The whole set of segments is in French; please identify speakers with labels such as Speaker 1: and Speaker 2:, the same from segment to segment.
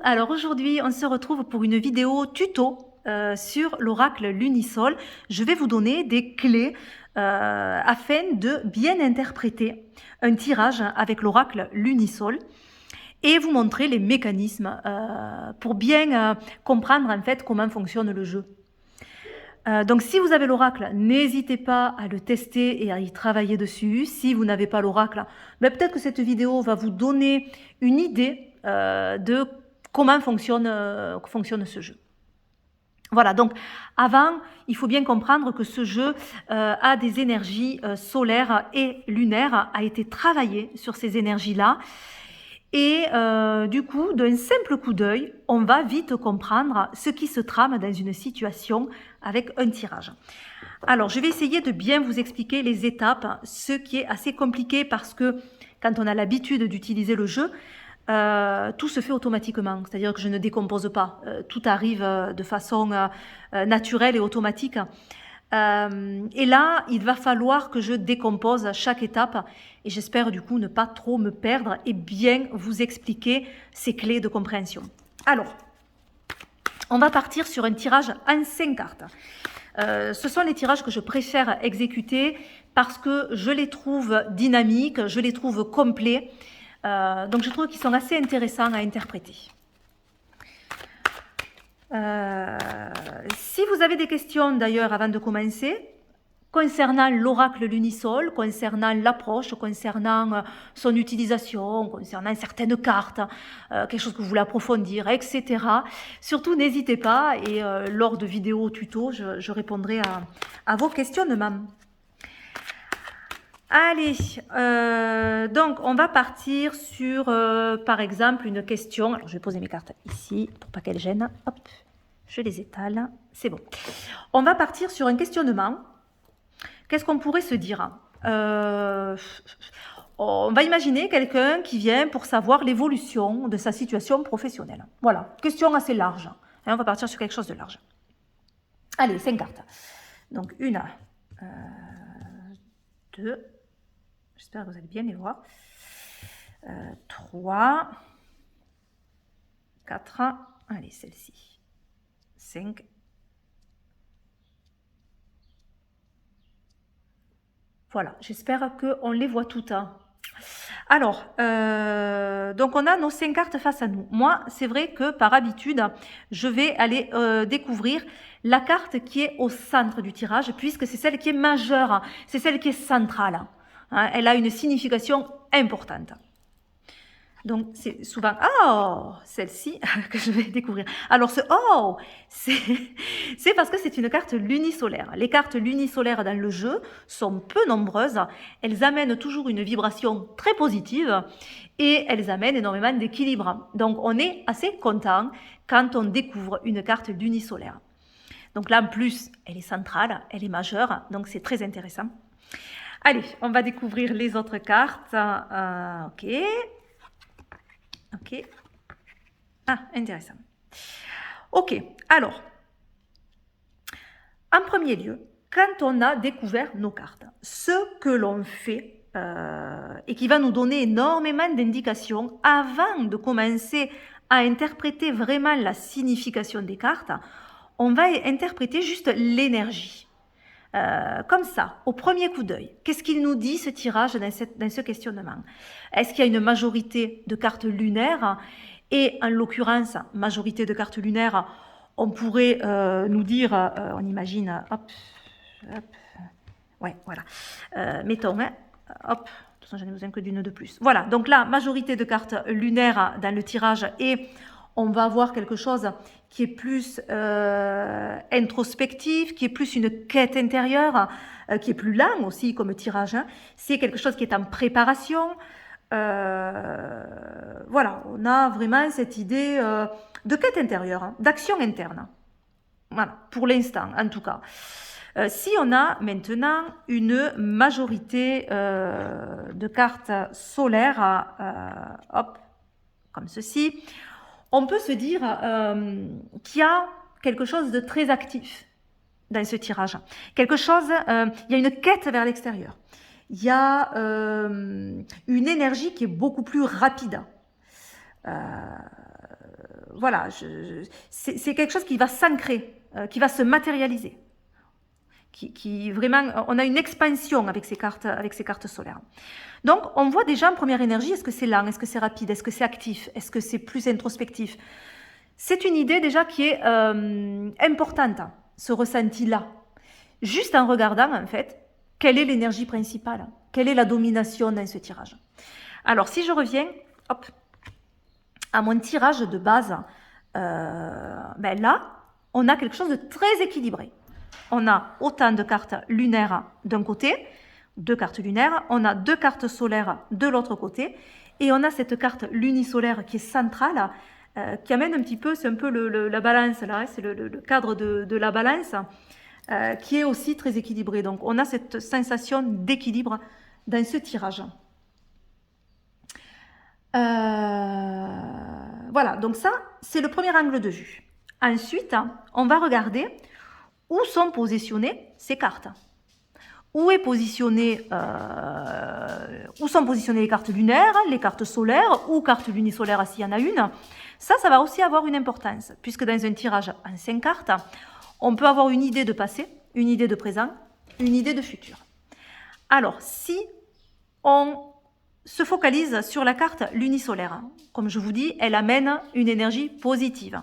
Speaker 1: alors aujourd'hui on se retrouve pour une vidéo tuto sur l'oracle Lunisol. Je vais vous donner des clés afin de bien interpréter un tirage avec l'oracle Lunisol et vous montrer les mécanismes pour bien comprendre en fait comment fonctionne le jeu. Donc si vous avez l'oracle, n'hésitez pas à le tester et à y travailler dessus. Si vous n'avez pas l'oracle, peut-être que cette vidéo va vous donner une idée de comment fonctionne ce jeu. Voilà, donc avant, il faut bien comprendre que ce jeu a des énergies solaires et lunaires, a été travaillé sur ces énergies-là. Et du coup, d'un simple coup d'œil, on va vite comprendre ce qui se trame dans une situation avec un tirage. Alors, je vais essayer de bien vous expliquer les étapes, ce qui est assez compliqué parce que quand on a l'habitude d'utiliser le jeu, tout se fait automatiquement, c'est-à-dire que je ne décompose pas, tout arrive de façon naturelle et automatique. Et là, il va falloir que je décompose chaque étape et j'espère du coup ne pas trop me perdre et bien vous expliquer ces clés de compréhension. Alors, on va partir sur un tirage en 5 cartes. Ce sont les tirages que je préfère exécuter parce que je les trouve dynamiques, je les trouve complets. Donc je trouve qu'ils sont assez intéressants à interpréter. Si vous avez des questions d'ailleurs avant de commencer, concernant l'oracle Lunisol, concernant l'approche, concernant son utilisation, concernant certaines cartes, quelque chose que vous voulez approfondir, etc. Surtout n'hésitez pas et lors de vidéos tuto, je répondrai à vos questionnements. Allez, donc on va partir sur, par exemple, une question. Alors, je vais poser mes cartes ici pour pas qu'elles gênent. Hop, je les étale, c'est bon. On va partir sur un questionnement. Qu'est-ce qu'on pourrait se dire? On va imaginer quelqu'un qui vient pour savoir l'évolution de sa situation professionnelle. Voilà, question assez large. Et on va partir sur quelque chose de large. Allez, 5 cartes. Donc, 1, 2... J'espère que vous allez bien les voir. 3, 4, allez, celle-ci. 5. Voilà, j'espère qu'on les voit toutes. Alors, donc on a nos 5 cartes face à nous. Moi, c'est vrai que par habitude, je vais aller découvrir la carte qui est au centre du tirage, puisque c'est celle qui est majeure, c'est celle qui est centrale. Hein, elle a une signification importante. Donc, c'est souvent « Oh !» celle-ci que je vais découvrir. Alors, ce « Oh !» c'est parce que c'est une carte lunisolaire. Les cartes lunisolaires dans le jeu sont peu nombreuses. Elles amènent toujours une vibration très positive et elles amènent énormément d'équilibre. Donc, on est assez content quand on découvre une carte lunisolaire. Donc là, en plus, elle est centrale, elle est majeure, donc c'est très intéressant. Allez, on va découvrir les autres cartes. Ok. Ok. Ah, intéressant. Ok, alors, en premier lieu, quand on a découvert nos cartes, ce que l'on fait, et qui va nous donner énormément d'indications avant de commencer à interpréter vraiment la signification des cartes, on va interpréter juste l'énergie. Comme ça, au premier coup d'œil, qu'est-ce qu'il nous dit ce tirage dans ce questionnement? Est-ce qu'il y a une majorité de cartes lunaires? Et en l'occurrence, majorité de cartes lunaires, on pourrait nous dire, on imagine, hop, hop, ouais, voilà, mettons, hein, hop, de toute façon, j'en ai besoin que d'une de plus. Voilà, donc là, majorité de cartes lunaires dans le tirage et on va avoir quelque chose qui est plus introspectif, qui est plus une quête intérieure, qui est plus lent aussi comme tirage. Hein. C'est quelque chose qui est en préparation. Voilà, on a vraiment cette idée de quête intérieure, hein, d'action interne. Voilà, pour l'instant en tout cas. Si on a maintenant une majorité de cartes solaires, hop, comme ceci, on peut se dire qu'il y a quelque chose de très actif dans ce tirage. Quelque chose, il y a une quête vers l'extérieur. Il y a une énergie qui est beaucoup plus rapide. voilà, c'est quelque chose qui va s'ancrer, qui va se matérialiser. Vraiment, on a une expansion avec ces cartes solaires. Donc, on voit déjà en première énergie, est-ce que c'est lent, est-ce que c'est rapide, est-ce que c'est actif, est-ce que c'est plus introspectif? C'est une idée déjà qui est importante, ce ressenti-là. Juste en regardant, en fait, quelle est l'énergie principale, quelle est la domination dans ce tirage. Alors, si je reviens, hop, à mon tirage de base, ben là, on a quelque chose de très équilibré. On a autant de cartes lunaires d'un côté, 2 cartes lunaires, on a 2 cartes solaires de l'autre côté, et on a cette carte lunisolaire qui est centrale, qui amène un petit peu, c'est un peu la balance là, hein, c'est le cadre de la balance, qui est aussi très équilibré. Donc on a cette sensation d'équilibre dans ce tirage. Voilà, donc ça, c'est le premier angle de vue. Ensuite, on va regarder où sont positionnées ces cartes. Où sont positionnées les cartes lunaires, les cartes solaires ou cartes lunisolaires s'il y en a une. Ça va aussi avoir une importance, puisque dans un tirage en 5 cartes, on peut avoir une idée de passé, une idée de présent, une idée de futur. Alors, si on se focalise sur la carte lunisolaire, comme je vous dis, elle amène une énergie positive.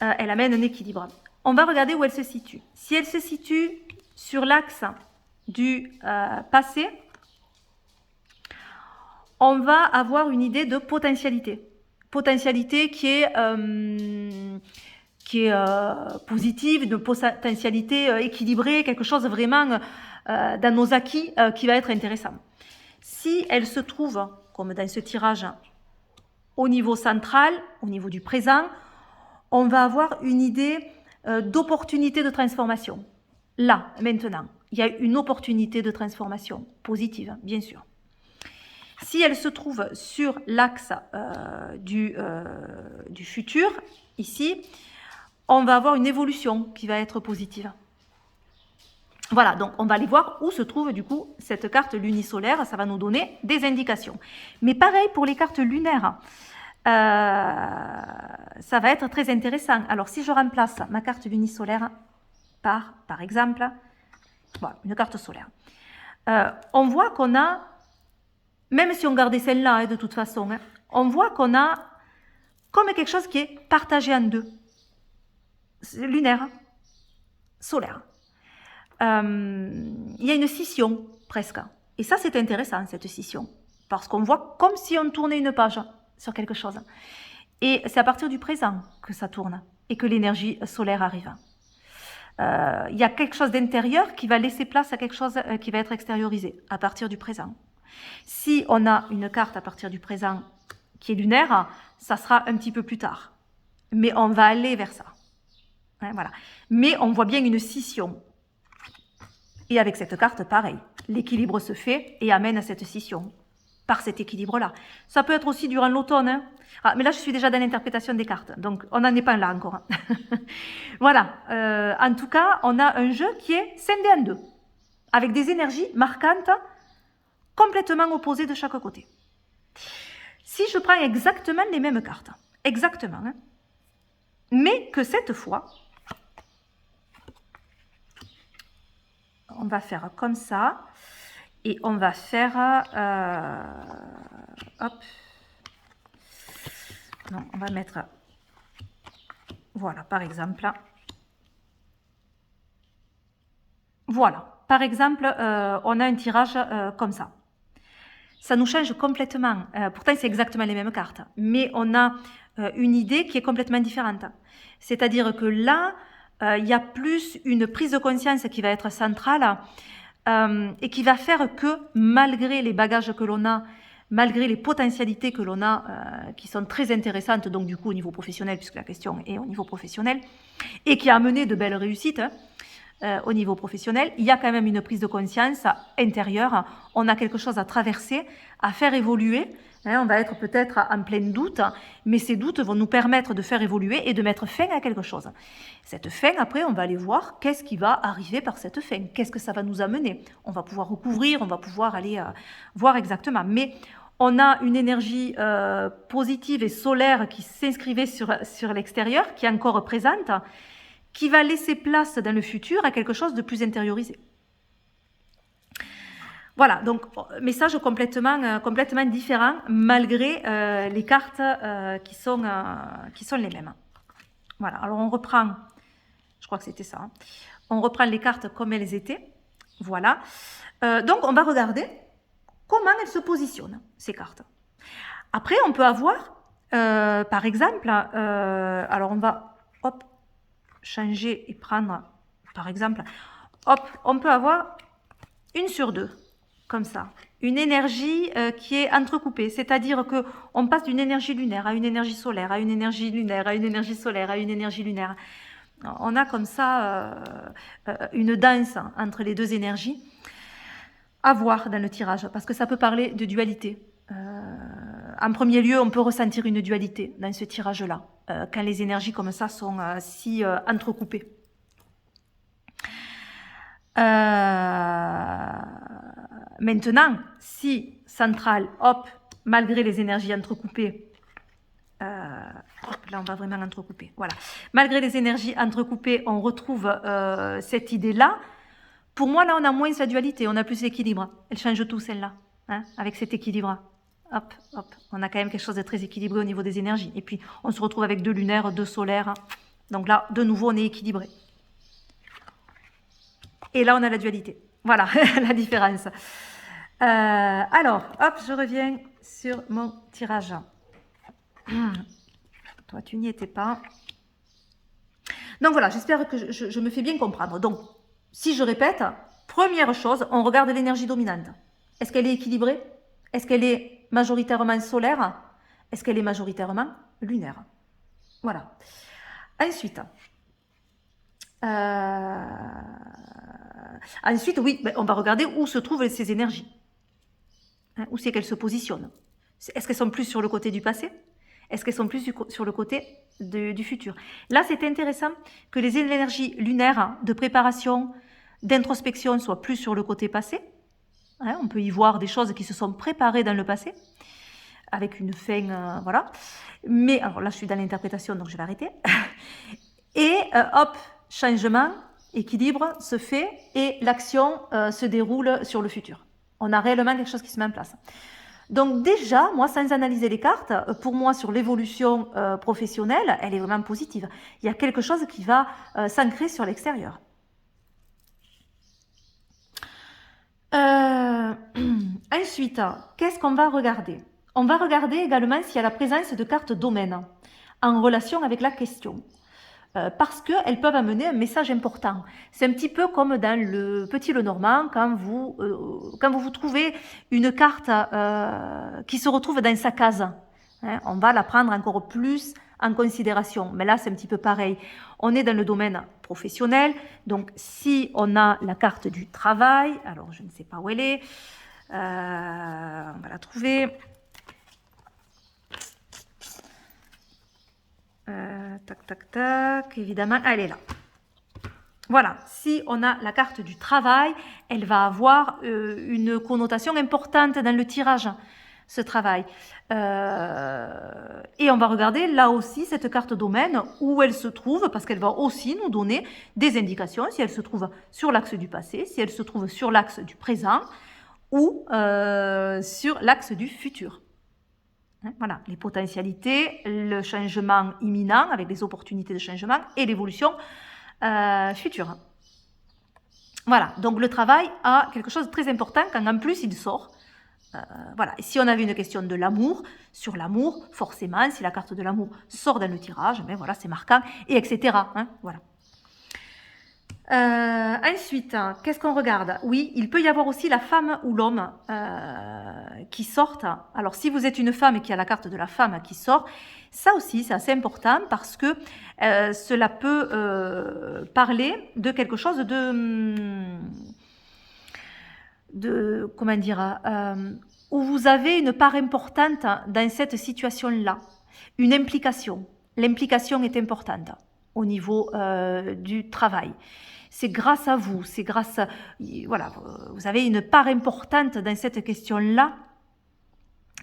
Speaker 1: Elle amène un équilibre. On va regarder où elle se situe. Si elle se situe sur l'axe du passé, on va avoir une idée de potentialité. Potentialité qui est positive, de potentialité équilibrée, quelque chose vraiment dans nos acquis qui va être intéressant. Si elle se trouve, comme dans ce tirage, au niveau central, au niveau du présent, on va avoir une idée d'opportunité de transformation. Là, maintenant, il y a une opportunité de transformation positive, bien sûr. Si elle se trouve sur l'axe du futur, ici, on va avoir une évolution qui va être positive. Voilà, donc on va aller voir où se trouve du coup cette carte lunisolaire, ça va nous donner des indications. Mais pareil pour les cartes lunaires, ça va être très intéressant. Alors si je remplace ma carte lunisolaire par exemple, voilà, une carte solaire, on voit qu'on a, même si on gardait celle-là hein, de toute façon, hein, on voit qu'on a comme quelque chose qui est partagé en deux. Lunaire, solaire. Il y a une scission presque. Et ça, c'est intéressant, cette scission. Parce qu'on voit comme si on tournait une page sur quelque chose. Et c'est à partir du présent que ça tourne et que l'énergie solaire arrive. Il y a quelque chose d'intérieur qui va laisser place à quelque chose qui va être extériorisé à partir du présent. Si on a une carte à partir du présent qui est lunaire, ça sera un petit peu plus tard. Mais on va aller vers ça. Hein, voilà. Mais on voit bien une scission. Et avec cette carte, pareil. L'équilibre se fait et amène à cette scission. Par cet équilibre-là. Ça peut être aussi durant l'automne. Hein. Ah, mais là, je suis déjà dans l'interprétation des cartes. Donc, on n'en est pas là encore. Voilà. En tout cas, on a un jeu qui est scindé en deux. Avec des énergies marquantes complètement opposées de chaque côté. Si je prends exactement les mêmes cartes, exactement, hein, mais que cette fois, on va faire comme ça, et on va faire, hop, non, on va mettre, voilà, par exemple, voilà, par exemple, on a un tirage comme ça. Ça nous change complètement. Pourtant, c'est exactement les mêmes cartes. Mais on a une idée qui est complètement différente. C'est-à-dire que là, il y a plus une prise de conscience qui va être centrale et qui va faire que malgré les bagages que l'on a, malgré les potentialités que l'on a, qui sont très intéressantes, donc du coup au niveau professionnel, puisque la question est au niveau professionnel, et qui a amené de belles réussites, au niveau professionnel, il y a quand même une prise de conscience intérieure. On a quelque chose à traverser, à faire évoluer. On va être peut-être en plein doute, mais ces doutes vont nous permettre de faire évoluer et de mettre fin à quelque chose. Cette fin, après, on va aller voir qu'est-ce qui va arriver par cette fin. Qu'est-ce que ça va nous amener? On va pouvoir recouvrir, on va pouvoir aller voir exactement. Mais On a une énergie positive et solaire qui s'inscrivait sur l'extérieur, qui est encore présente, qui va laisser place dans le futur à quelque chose de plus intériorisé. Voilà, donc message complètement différent malgré les cartes qui sont les mêmes. Voilà, alors on reprend, je crois que c'était ça, hein. On reprend les cartes comme elles étaient. Voilà, donc on va regarder comment elles se positionnent, ces cartes. Après, on peut avoir, par exemple, alors on va, hop, changer et prendre, par exemple, hop, on peut avoir 1 sur 2, comme ça. Une énergie qui est entrecoupée, c'est-à-dire qu'on passe d'une énergie lunaire à une énergie solaire, à une énergie lunaire, à une énergie solaire, à une énergie lunaire. On a comme ça une danse entre les deux énergies à voir dans le tirage, parce que ça peut parler de dualité. En premier lieu, on peut ressentir une dualité dans ce tirage-là, quand les énergies comme ça sont si entrecoupées. Maintenant, si centrale, hop, malgré les énergies entrecoupées, hop, là on va vraiment entrecouper, voilà. Malgré les énergies entrecoupées, on retrouve cette idée-là. Pour moi, là, on a moins sa dualité, on a plus l'équilibre. Elle change tout, celle-là, hein, avec cet équilibre. Hop, hop, on a quand même quelque chose de très équilibré au niveau des énergies. Et puis, on se retrouve avec 2 lunaires, 2 solaires. Donc là, de nouveau, on est équilibré. Et là, on a la dualité. Voilà, la différence. Alors, hop, je reviens sur mon tirage. Toi, tu n'y étais pas. Donc voilà, j'espère que je me fais bien comprendre. Donc, si je répète, première chose, on regarde l'énergie dominante. Est-ce qu'elle est équilibrée? Est-ce qu'elle est majoritairement solaire? Est-ce qu'elle est majoritairement lunaire? Voilà. Ensuite, oui, on va regarder où se trouvent ces énergies. Hein, où c'est qu'elles se positionnent. Est-ce qu'elles sont plus sur le côté du passé? Est-ce qu'elles sont plus sur le côté du futur? Là, c'est intéressant que les énergies lunaires de préparation, d'introspection soient plus sur le côté passé. Hein, on peut y voir des choses qui se sont préparées dans le passé, avec une fin, voilà. Mais, alors là, je suis dans l'interprétation, donc je vais arrêter. Et hop, changement, équilibre se fait et l'action se déroule sur le futur. On a réellement quelque chose qui se met en place. Donc déjà, moi, sans analyser les cartes, pour moi, sur l'évolution professionnelle, elle est vraiment positive. Il y a quelque chose qui va s'ancrer sur l'extérieur. Ensuite, qu'est-ce qu'on va regarder? On va regarder également s'il y a la présence de cartes domaine en relation avec la question. Parce qu'elles peuvent amener un message important. C'est un petit peu comme dans le Petit Lenormand, quand vous trouvez une carte qui se retrouve dans sa case. Hein, on va la prendre encore plus en considération. Mais là, c'est un petit peu pareil. On est dans le domaine professionnel. Donc, si on a la carte du travail, alors je ne sais pas où elle est, on va la trouver. Tac, tac, tac, évidemment, elle est là. Voilà, si on a la carte du travail, elle va avoir une connotation importante dans le tirage, ce travail. Et on va regarder là aussi cette carte domaine, où elle se trouve, parce qu'elle va aussi nous donner des indications, si elle se trouve sur l'axe du passé, si elle se trouve sur l'axe du présent, ou sur l'axe du futur. Voilà, les potentialités, le changement imminent avec les opportunités de changement et l'évolution future. Voilà, donc le travail a quelque chose de très important quand en plus il sort. Voilà, et si on avait une question de l'amour, sur l'amour, forcément, si la carte de l'amour sort dans le tirage, ben voilà, c'est marquant, et etc. Hein, voilà. Ensuite, qu'est-ce qu'on regarde? Oui, il peut y avoir aussi la femme ou l'homme qui sortent. Alors, si vous êtes une femme et qu'il y a la carte de la femme qui sort, ça aussi, c'est assez important parce que cela peut parler de quelque chose de comment dire, où vous avez une part importante dans cette situation-là, une implication. L'implication est importante au niveau du travail. C'est grâce à vous, c'est grâce à, voilà, vous avez une part importante dans cette question-là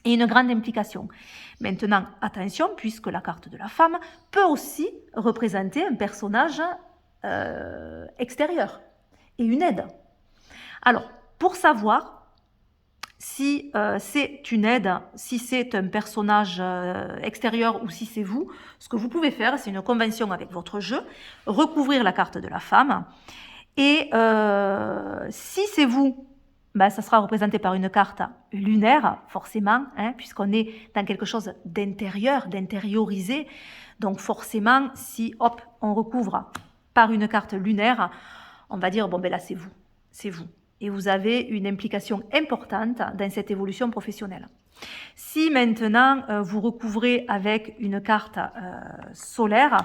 Speaker 1: et une grande implication. Maintenant, attention, puisque la carte de la femme peut aussi représenter un personnage extérieur et une aide. Alors, pour savoir si c'est une aide, si c'est un personnage extérieur ou si c'est vous, ce que vous pouvez faire, c'est une convention avec votre jeu, recouvrir la carte de la femme, et si c'est vous, ben, ça sera représenté par une carte lunaire, forcément, hein, puisqu'on est dans quelque chose d'intérieur, d'intériorisé. Donc forcément, si hop, on recouvre par une carte lunaire, on va dire, bon ben là c'est vous, c'est vous. Et vous avez une implication importante dans cette évolution professionnelle. Si maintenant vous recouvrez avec une carte solaire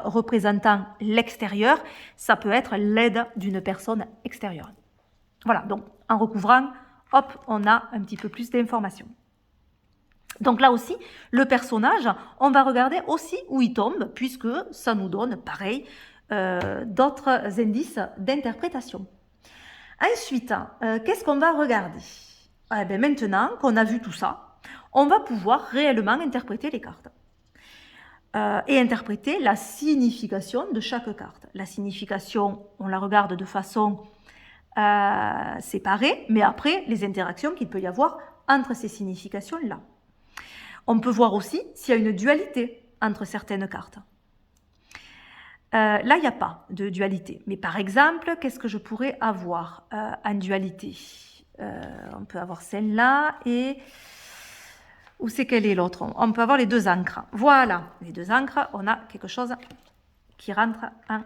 Speaker 1: représentant l'extérieur, ça peut être l'aide d'une personne extérieure. Voilà, donc en recouvrant, hop, on a un petit peu plus d'informations. Donc là aussi, le personnage, on va regarder aussi où il tombe, puisque ça nous donne, pareil, d'autres indices d'interprétation. Ensuite, qu'est-ce qu'on va regarder? Eh bien, maintenant qu'on a vu tout ça, on va pouvoir réellement interpréter les cartes. Et interpréter la signification de chaque carte. La signification, on la regarde de façon séparée, mais après, les interactions qu'il peut y avoir entre ces significations-là. On peut voir aussi s'il y a une dualité entre certaines cartes. Là, il n'y a pas de dualité. Mais par exemple, qu'est-ce que je pourrais avoir en dualité? On peut avoir celle-là et... Où c'est quelle est l'autre? On peut avoir les deux encres. Voilà, les deux encres, on a quelque chose qui rentre en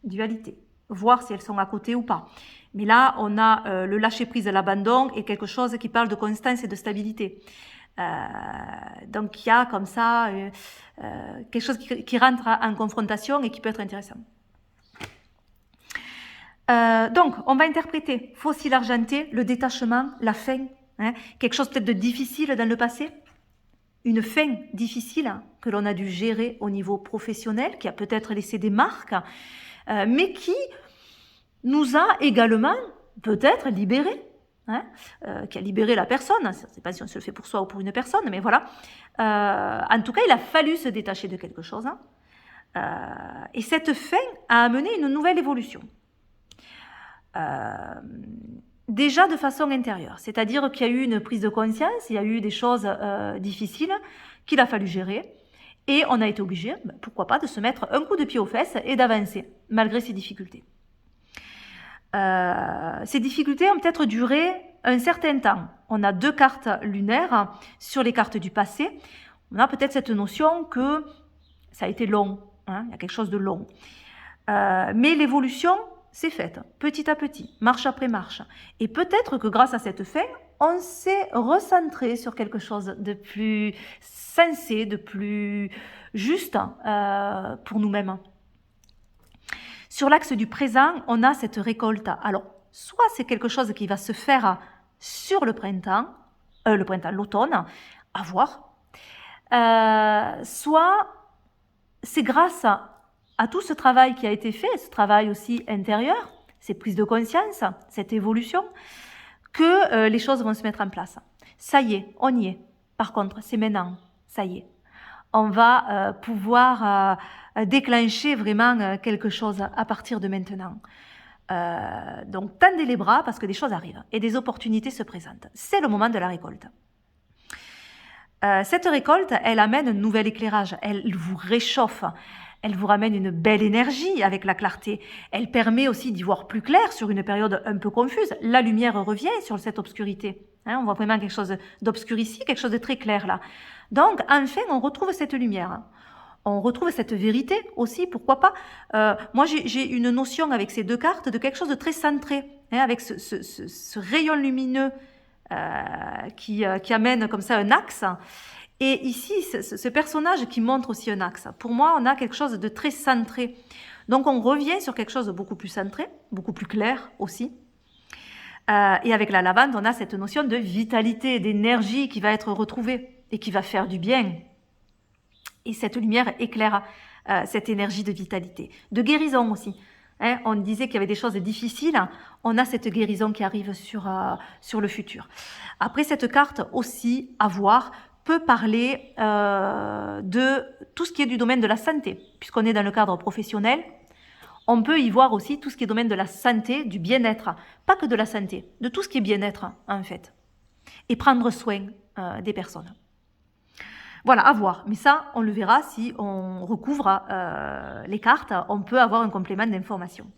Speaker 1: dualité. Voir si elles sont à côté ou pas. Mais là, on a le lâcher-prise, l'abandon et quelque chose qui parle de constance et de stabilité. Donc il y a comme ça quelque chose qui rentre en confrontation et qui peut être intéressant. Donc on va interpréter fossile argenté, le détachement, la fin, hein, quelque chose peut-être de difficile dans le passé, une fin difficile que l'on a dû gérer au niveau professionnel, qui a peut-être laissé des marques, mais qui nous a également peut-être libérés. Hein, qui a libéré la personne, je ne sais pas si on se le fait pour soi ou pour une personne, mais voilà. En tout cas, il a fallu se détacher de quelque chose. Hein, et cette fin a amené une nouvelle évolution. Déjà de façon intérieure, c'est-à-dire qu'il y a eu une prise de conscience, il y a eu des choses difficiles qu'il a fallu gérer, et on a été obligé, pourquoi pas, de se mettre un coup de pied aux fesses et d'avancer, malgré ces difficultés. Ces difficultés ont peut-être duré un certain temps. On a deux cartes lunaires sur les cartes du passé. On a peut-être cette notion que ça a été long, hein, il y a quelque chose de long. Mais l'évolution s'est faite petit à petit, marche après marche. Et peut-être que grâce à cette fin, on s'est recentré sur quelque chose de plus sensé, de plus juste pour nous-mêmes. Sur l'axe du présent, on a cette récolte. Alors, soit c'est quelque chose qui va se faire sur l'automne, à voir. Soit c'est grâce à tout ce travail qui a été fait, ce travail aussi intérieur, ces prises de conscience, cette évolution, que les choses vont se mettre en place. Ça y est, on y est. Par contre, c'est maintenant, ça y est. On va pouvoir déclencher vraiment quelque chose à partir de maintenant. Donc, tendez les bras parce que des choses arrivent et des opportunités se présentent. C'est le moment de la récolte. Cette récolte, elle amène un nouvel éclairage, elle vous réchauffe, elle vous ramène une belle énergie avec la clarté. Elle permet aussi d'y voir plus clair sur une période un peu confuse. La lumière revient sur cette obscurité. Hein, on voit vraiment quelque chose d'obscur ici, quelque chose de très clair là. Donc, enfin, on retrouve cette lumière. On retrouve cette vérité aussi, pourquoi pas. Moi, j'ai une notion avec ces deux cartes de quelque chose de très centré, hein, avec ce rayon lumineux qui amène comme ça un axe. Et ici, ce personnage qui montre aussi un axe. Pour moi, on a quelque chose de très centré. Donc, on revient sur quelque chose de beaucoup plus centré, beaucoup plus clair aussi. Et avec la lavande, on a cette notion de vitalité, d'énergie qui va être retrouvée et qui va faire du bien. Et cette lumière éclaire cette énergie de vitalité, de guérison aussi. Hein, on disait qu'il y avait des choses difficiles, on a cette guérison qui arrive sur le futur. Après, cette carte aussi, à voir, peut parler de tout ce qui est du domaine de la santé, puisqu'on est dans le cadre professionnel. On peut y voir aussi tout ce qui est domaine de la santé, du bien-être, pas que de la santé, de tout ce qui est bien-être en fait, et prendre soin des personnes. Voilà, à voir. Mais ça, on le verra si on recouvre les cartes, on peut avoir un complément d'information.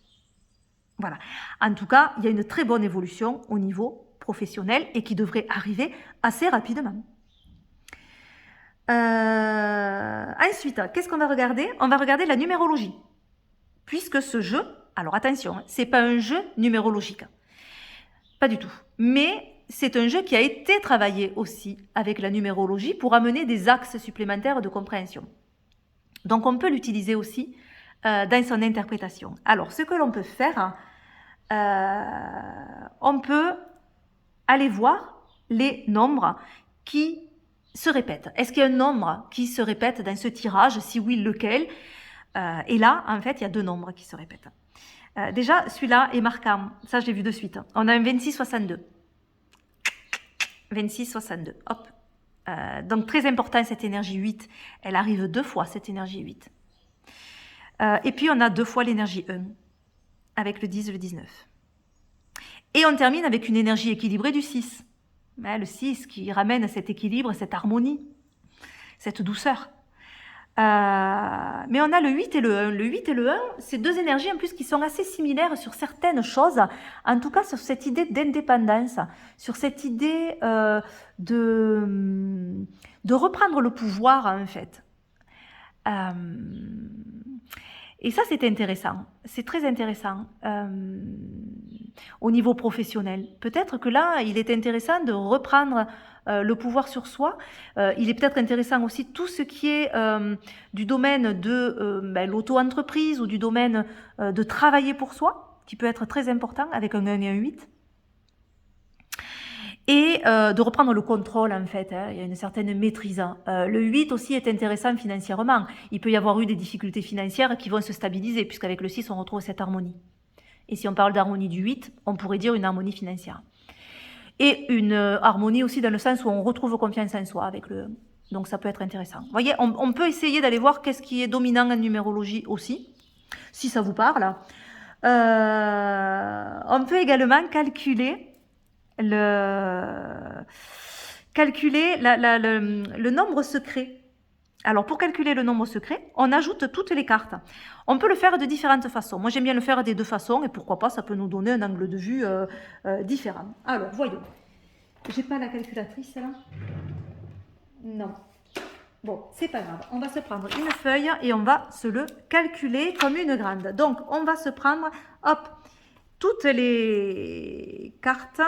Speaker 1: Voilà. En tout cas, il y a une très bonne évolution au niveau professionnel et qui devrait arriver assez rapidement. Ensuite, qu'est-ce qu'on va regarder? On va regarder la numérologie. Puisque ce jeu, alors attention, c'est pas un jeu numérologique. Pas du tout. Mais c'est un jeu qui a été travaillé aussi avec la numérologie pour amener des axes supplémentaires de compréhension. Donc on peut l'utiliser aussi dans son interprétation. Alors ce que l'on peut faire, on peut aller voir les nombres qui se répètent. Est-ce qu'il y a un nombre qui se répète dans ce tirage? Si oui, lequel? Et là, en fait, il y a deux nombres qui se répètent. Déjà, celui-là est marquant. Ça, je l'ai vu de suite. On a un 26-62. 26-62. Hop. Donc, très important, cette énergie 8. Elle arrive 2 fois, cette énergie 8. Et puis, on a 2 fois l'énergie 1, avec le 10 et le 19. Et on termine avec une énergie équilibrée du 6. Le 6 qui ramène cet équilibre, cette harmonie, cette douceur. Mais on a le 8 et le 1. Le 8 et le 1, c'est deux énergies en plus qui sont assez similaires sur certaines choses, en tout cas sur cette idée d'indépendance, sur cette idée de reprendre le pouvoir en fait. Et ça, c'est intéressant, c'est très intéressant au niveau professionnel. Peut-être que là, il est intéressant de reprendre le pouvoir sur soi. Il est peut-être intéressant aussi tout ce qui est du domaine de l'auto-entreprise ou du domaine de travailler pour soi, qui peut être très important avec un 1 et un 8. Et de reprendre le contrôle en fait, hein. Il y a une certaine maîtrise. Le 8 aussi est intéressant financièrement. Il peut y avoir eu des difficultés financières qui vont se stabiliser, puisqu'avec le 6, on retrouve cette harmonie. Et si on parle d'harmonie du 8, on pourrait dire une harmonie financière. Et une harmonie aussi dans le sens où on retrouve confiance en soi avec le 1. Donc ça peut être intéressant. Vous voyez, on peut essayer d'aller voir qu'est-ce qui est dominant en numérologie aussi, si ça vous parle. On peut également calculer le nombre secret. Alors, pour calculer le nombre secret, on ajoute toutes les cartes. On peut le faire de différentes façons. Moi, j'aime bien le faire des deux façons, et pourquoi pas, ça peut nous donner un angle de vue différent. Alors, voyons. J'ai pas la calculatrice, là? Non. Bon, c'est pas grave. On va se prendre une feuille et on va se le calculer comme une grande. Donc, on va se prendre, hop, toutes les cartes.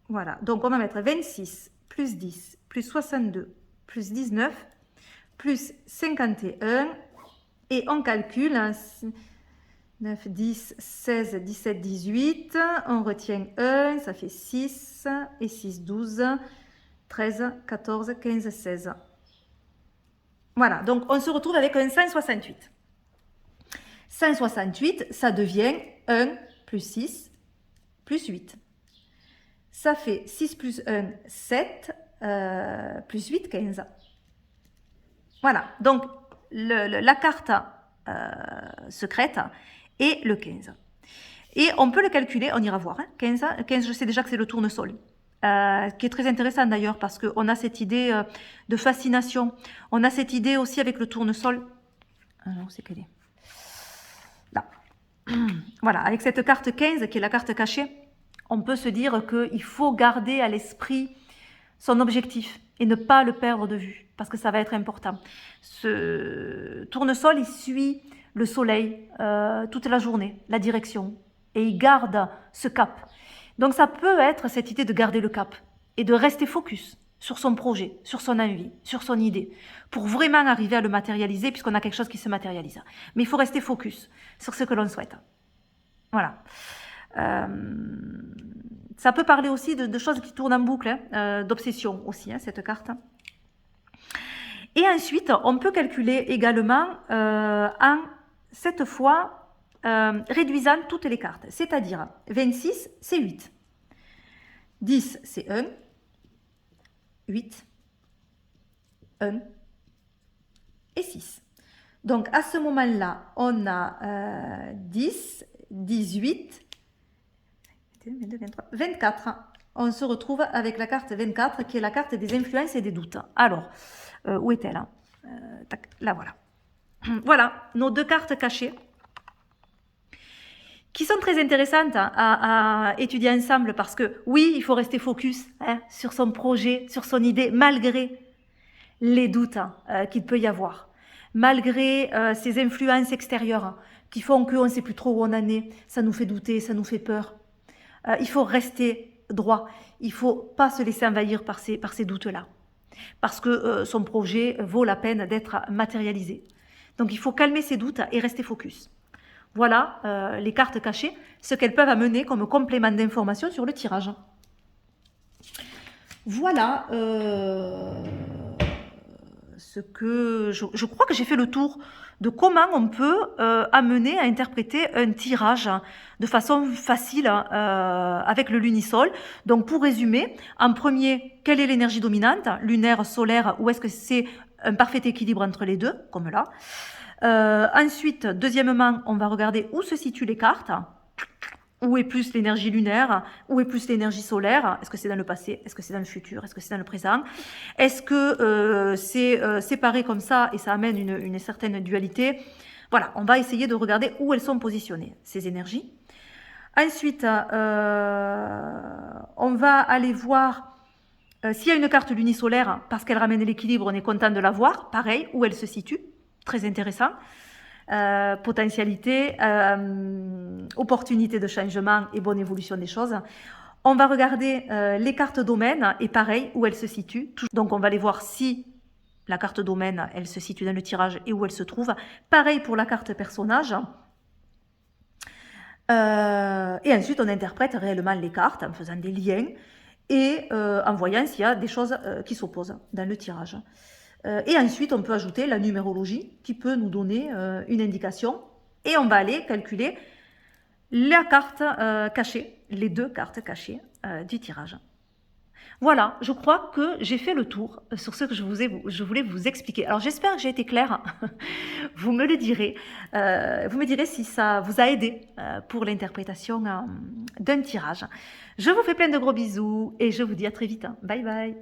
Speaker 1: Voilà. Donc, on va mettre 26 plus 10 plus 62 plus 19, plus 51, et on calcule 9, 10, 16, 17, 18, on retient 1, ça fait 6, et 6, 12, 13, 14, 15, 16. Voilà, donc on se retrouve avec un 168. 168, ça devient 1 plus 6 plus 8. Ça fait 6 plus 1, 7, plus 8, 15. Voilà, donc la carte secrète est le 15. Et on peut le calculer, on ira voir. 15, je sais déjà que c'est le tournesol, qui est très intéressant d'ailleurs parce qu'on a cette idée de fascination. On a cette idée aussi avec le tournesol. Alors, c'est qu'elle est là. Voilà, avec cette carte 15 qui est la carte cachée, on peut se dire qu'il faut garder à l'esprit son objectif et ne pas le perdre de vue, parce que ça va être important. Ce tournesol, il suit le soleil toute la journée, la direction, et il garde ce cap. Donc ça peut être cette idée de garder le cap et de rester focus sur son projet, sur son envie, sur son idée, pour vraiment arriver à le matérialiser, puisqu'on a quelque chose qui se matérialise. Mais il faut rester focus sur ce que l'on souhaite. Voilà. Ça peut parler aussi de choses qui tournent en boucle, d'obsession aussi, cette carte. Et ensuite, on peut calculer également en 7 fois réduisant toutes les cartes. C'est-à-dire 26, c'est 8. 10, c'est 1. 8, 1 et 6. Donc, à ce moment-là, on a 10, 18, 22, 23, 24. On se retrouve avec la carte 24, qui est la carte des influences et des doutes. Alors, où est-elle, hein? Tac, là, voilà. Voilà, nos deux cartes cachées, qui sont très intéressantes à étudier ensemble, parce que, oui, il faut rester focus sur son projet, sur son idée, malgré les doutes qu'il peut y avoir, malgré ces influences extérieures qui font qu'on ne sait plus trop où on en est, ça nous fait douter, ça nous fait peur. Il faut rester droit, il ne faut pas se laisser envahir par ces doutes-là, parce que son projet vaut la peine d'être matérialisé. Donc il faut calmer ses doutes et rester focus. Voilà les cartes cachées, ce qu'elles peuvent amener comme complément d'information sur le tirage. Voilà ce que je crois que j'ai fait le tour de comment on peut amener à interpréter un tirage de façon facile avec le lunisol. Donc pour résumer, en premier, quelle est l'énergie dominante, lunaire, solaire, ou est-ce que c'est un parfait équilibre entre les deux, comme là. Ensuite, deuxièmement, on va regarder où se situent les cartes. Où est plus l'énergie lunaire? Où est plus l'énergie solaire? Est-ce que c'est dans le passé? Est-ce que c'est dans le futur? Est-ce que c'est dans le présent? Est-ce que c'est séparé comme ça et ça amène une certaine dualité? Voilà, on va essayer de regarder où elles sont positionnées, ces énergies. Ensuite, on va aller voir s'il y a une carte lunisolaire, parce qu'elle ramène l'équilibre, on est content de la voir. Pareil, où elle se situe. Très intéressant. Potentialité, opportunité de changement et bonne évolution des choses. On va regarder les cartes domaines et pareil, où elles se situent. Donc on va aller voir si la carte domaine, elle se situe dans le tirage et où elle se trouve. Pareil pour la carte personnage. Et ensuite, on interprète réellement les cartes en faisant des liens et en voyant s'il y a des choses qui s'opposent dans le tirage. Et ensuite, on peut ajouter la numérologie qui peut nous donner une indication. Et on va aller calculer la carte cachée, les deux cartes cachées du tirage. Voilà, je crois que j'ai fait le tour sur ce que je voulais vous expliquer. Alors j'espère que j'ai été claire, vous me le direz. Vous me direz si ça vous a aidé pour l'interprétation d'un tirage. Je vous fais plein de gros bisous et je vous dis à très vite. Bye bye.